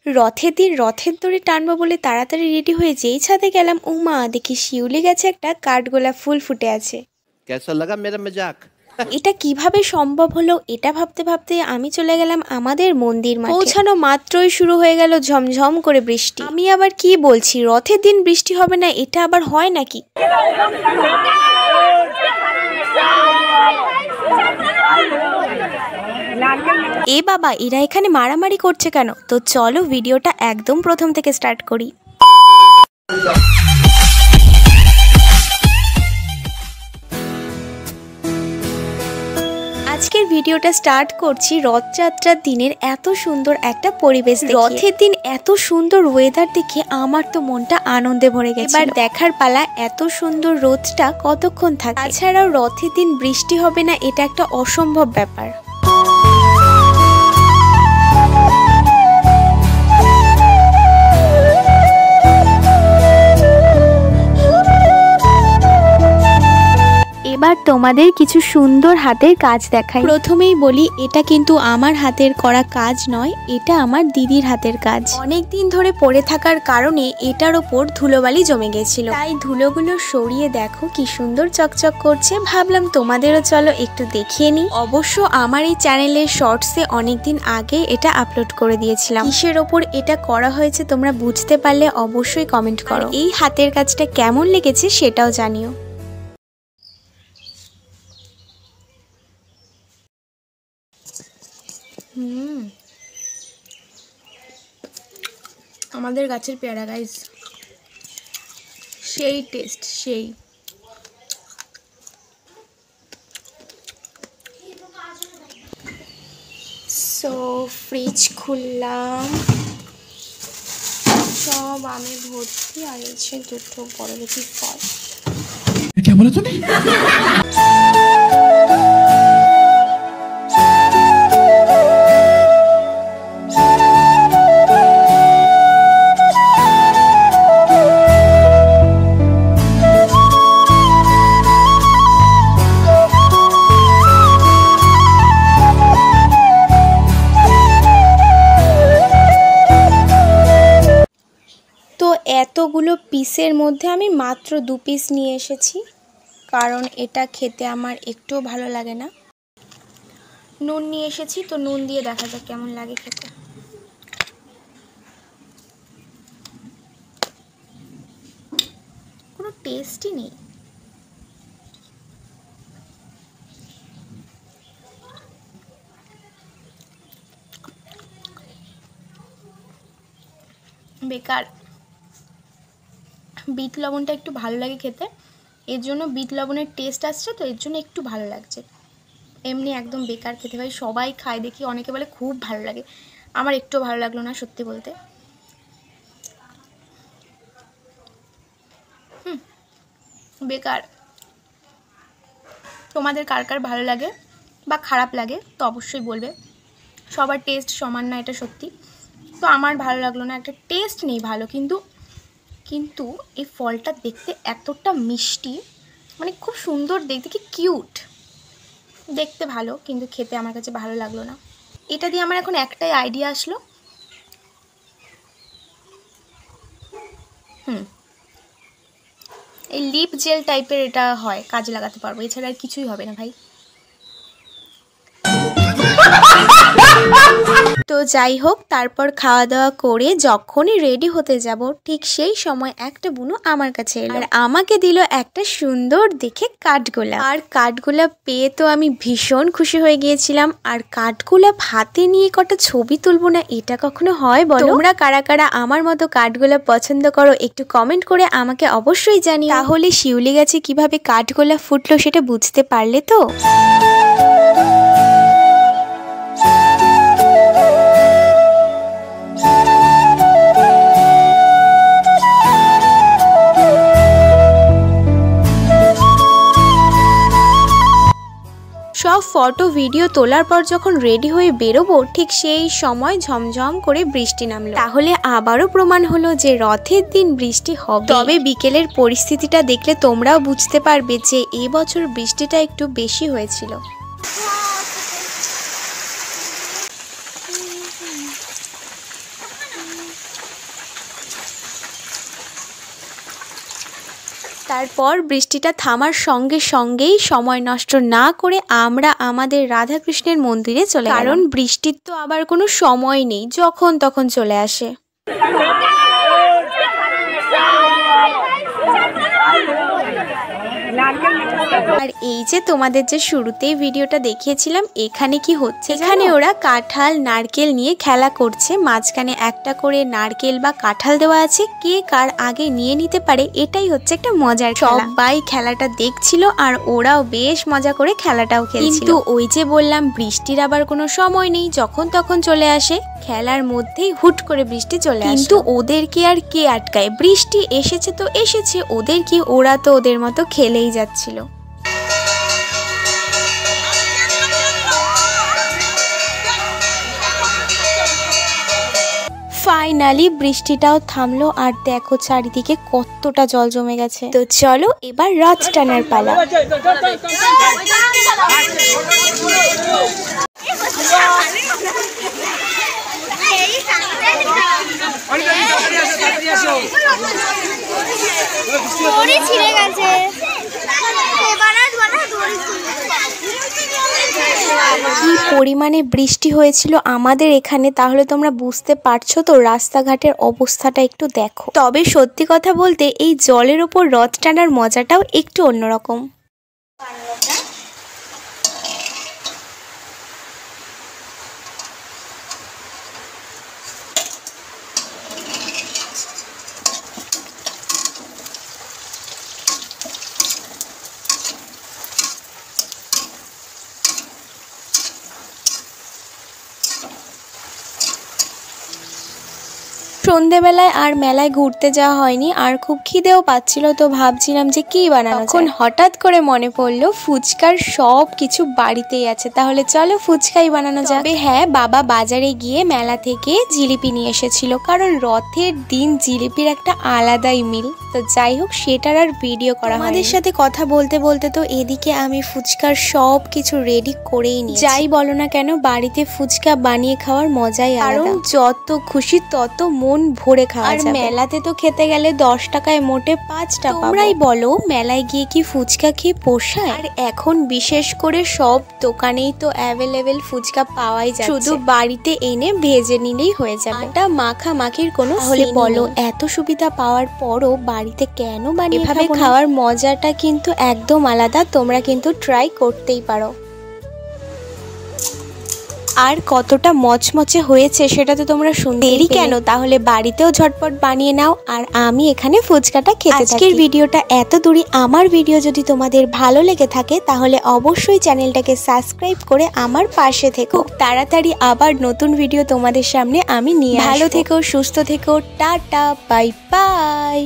রথের দিন রথের দড়ি টানবো বলে তাড়াতাড়ি রেডি হয়ে যেই ছাদে গেলাম, ও মা, দেখি শিউলি গাছে একটা কাঠগোলাপ ফুল ফুটে আছে। कैसा लगा मेरा मजाक? এটা কিভাবে সম্ভব হলো এটা ভাবতে ভাবতে আমি চলে গেলাম আমাদের মন্দির মাঠে। পৌঁছানো মাত্রই শুরু হয়ে গেল ঝমঝম করে বৃষ্টি। আমি আবার কি বলছি, রথের দিন বৃষ্টি হবে না, এটা আবার হয় নাকি? এ বাবা, এরা এখানে মারামারি করছে কেন? তো চলো ভিডিওটা একদম প্রথম থেকে স্টার্ট করি। আজকের ভিডিওটা স্টার্ট করছি রথযাত্রার দিনের এত সুন্দর একটা পরিবেশ দেখে। রথের দিন এত সুন্দর ওয়েদার দেখে আমার তো মনটা আনন্দে ভরে গেছে। এবার দেখার পালা এত সুন্দর রথটা কতক্ষণ থাকে। তাছাড়াও রথের দিন বৃষ্টি হবে না এটা একটা অসম্ভব ব্যাপার। এবার তোমাদের কিছু সুন্দর হাতের কাজ দেখাই। প্রথমেই বলি, এটা কিন্তু আমার হাতের করা কাজ নয়, এটা আমার দিদির হাতের কাজ। অনেক দিন ধরে পড়ে থাকার কারণে এটার ওপর ধুলোবালি জমে গেছিল, তাই ধুলোগুলো সরিয়ে দেখো কি সুন্দর চকচক করছে। ভাবলাম তোমাদেরও চলো একটু দেখিয়ে নিই। অবশ্য আমার এই চ্যানেলের শর্টসে অনেকদিন আগে এটা আপলোড করে দিয়েছিলাম। কিসের ওপর এটা করা হয়েছে তোমরা বুঝতে পারলে অবশ্যই কমেন্ট করো। এই হাতের কাজটা কেমন লেগেছে সেটাও জানিও। আমাদের গাছের পেয়ারা গাইস, সেই টেস্ট, সেই। সো ফ্রিজ খুললাম, সব আমে ভর্তি, আর এসে দুটো বড় দেখি ফল। क्या बोला तूने? এতগুলো পিসের মধ্যে আমি মাত্র 2 পিস নিয়ে এসেছি, কারণ এটা খেতে আমার একটুও ভালো লাগে না। নুন নিয়ে এসেছি, তো নুন দিয়ে দেখা যাক কেমন লাগে খেতে। কোনো টেস্টই নেই। বেকার। বিট লবণটা একটু ভালো লাগে খেতে, এর জন্য বিট লবণের টেস্ট আসছে, তো এর জন্য একটু ভালো লাগছে। এমনি একদম বেকার খেতে। ভাই সবাই খায় দেখি, অনেকে বলে খুব ভালো লাগে, আমার একটু ভালো লাগলো না সত্যি বলতে। বেকার। তোমাদের কার কার ভালো লাগে বা খারাপ লাগে তো অবশ্যই বলবে। সবার টেস্ট সমান না, এটা সত্যি। তো আমার ভালো লাগলো না, একটা টেস্ট নেই ভালো, কিন্তু এই ফলটা দেখতে এতটা মিষ্টি, মানে খুব সুন্দর দেখতে, কি কিউট দেখতে, ভালো, কিন্তু খেতে আমার কাছে ভালো লাগলো না। এটা দিয়ে আমার এখন একটাই আইডিয়া আসলো, এই লিপ জেল টাইপের এটা হয়, কাজে লাগাতে পারবো, এছাড়া আর কিছুই হবে না ভাই। তো যাই হোক, তারপর খাওয়া দাওয়া করে যখনই রেডি হতে যাব, ঠিক সেই সময় একটা বুনু আমার কাছে এলো, আর আমাকে দিল একটা সুন্দর দেখে কাঠগোলাপ। আর কাঠগোলাপ পেয়ে তো আমি ভীষণ খুশি হয়ে গিয়েছিলাম। আর কাঠগোলাপ হাতে নিয়ে কটা ছবি তুলবো না, এটা কখনো হয় বলো? তোমরা কারা কারা আমার মতো কাঠগোলাপ পছন্দ করো একটু কমেন্ট করে আমাকে অবশ্যই জানিও। তাহলে শিউলি গাছে কিভাবে কাঠগোলাপ ফুটলো সেটা বুঝতে পারলে তো? সব ফটো ভিডিও তোলার পর যখন রেডি হয়ে বেরোবো, ঠিক সেই সময় ঝমঝম করে বৃষ্টি নামলো। তাহলে আবারও প্রমাণ হলো যে রথের দিন বৃষ্টি হবে। তবে বিকেলের পরিস্থিতিটা দেখলে তোমরাও বুঝতে পারবে যে এবছর বৃষ্টিটা একটু বেশি হয়েছিল। তারপর বৃষ্টিটা থামার সঙ্গে সঙ্গেই সময় নষ্ট না করে আমরা আমাদের রাধাকৃষ্ণের মন্দিরে চলে গেলাম। কারণ বৃষ্টির তো আবার কোনো সময় নেই, যখন তখন চলে আসে। আর এই যে তোমাদের যে শুরুতেই ভিডিওটা দেখিয়েছিলাম, এখানে কি হচ্ছে, এখানে ওরা কাঁঠাল নারকেল নিয়ে খেলা করছে। মাঝখানে একটা করে নারকেল বা কাঁঠাল দেওয়া আছে, কে কার আগে নিয়ে নিতে পারে, এটাই হচ্ছে একটা মজার খেলা। সবাই খেলাটা দেখছিল আর ওরাও বেশ মজা করে খেলাটাও খেলছিল। কিন্তু ওই যে বললাম বৃষ্টির আবার কোনো সময় নেই, যখন তখন চলে আসে। খেলার মধ্যেই হুট করে বৃষ্টি চলে আসে, কিন্তু ওদেরকে আর কে আটকায়? বৃষ্টি এসেছে তো এসেছে, ওদের কি, ওরা তো ওদের মতো খেলেই যাচ্ছিল। ফাইনালি বৃষ্টিটাও থামলো আর দেখো চারিদিকে কতটা জল জমে গেছে। তো চলো এবার রথ টানার পালা। কি পরিমাণে বৃষ্টি হয়েছিল আমাদের এখানে, তাহলে তোমরা বুঝতে পারছো তো রাস্তাঘাটের অবস্থাটা একটু দেখো। তবে সত্যি কথা বলতে এই জলের ওপর রথ টানার মজাটাও একটু অন্যরকম। সন্ধেবেলায় আর মেলায় ঘুরতে যাওয়া হয়নি, আর খুব খিদেও পাচ্ছিল, তো ভাবছিলাম যে কি বানানো যায়। তখন হঠাৎ করে মনে পড়লো ফুচকার সব কিছু বাড়িতেই আছে, তাহলে চলো ফুচকাই বানানো যাবে। হ্যাঁ, বাবা বাজারে গিয়ে মেলা থেকে জিলিপি নিয়ে এসেছিল, কারণ রথের দিন জিলিপির একটা আলাদাই মিল। তো যাই হোক, সেটার আর ভিডিও করা হয়। আমাদের সাথে কথা বলতে বলতে তো এদিকে আমি ফুচকার সব কিছু রেডি করেই নিই। যাই বলো না কেন, বাড়িতে ফুচকা বানিয়ে খাওয়ার মজাই আলাদা, কারণ যত খুশি তত মন ভরে খাওয়া যায়। আর মেলাতে তো খেতে গেলে 10 টাকায় মোটে 5 টাকা। তোমরাই বলো মেলায় গিয়ে কি ফুচকা খেয়ে পোষায়? আর এখন বিশেষ করে সব দোকানেই তো অ্যাভেলেবেল ফুচকা পাওয়াই যায়, শুধু বাড়িতে এনে ভেজে নিলেই হয়ে যাবে। এটা মাখামাখির কোনো, তাহলে বলো এত সুবিধা পাওয়ার পরও বাড়িতে কেন বানিয়ে এভাবে খাওয়ার মজাটা কিন্তু একদম আলাদা। তোমরা কিন্তু ট্রাই করতেই পারো। আর কতটা মচমচে হয়েছে সেটা তো তোমরা শুনতে দেরি কেন, তাহলে বাড়িতেও ঝটপট বানিয়ে নাও আর আমি এখানে ফুচকাটা খেতে থাকি। আজকের ভিডিওটা এত দূরই। আমার ভিডিও যদি তোমাদের ভালো লেগে থাকে তাহলে অবশ্যই চ্যানেলটাকে সাবস্ক্রাইব করে আমার পাশে থেকো। তাড়াতাড়ি আবার নতুন ভিডিও তোমাদের সামনে আমি নিয়ে আসবো। ভালো থেকো, সুস্থ থেকো, টাটা, বাই বাই।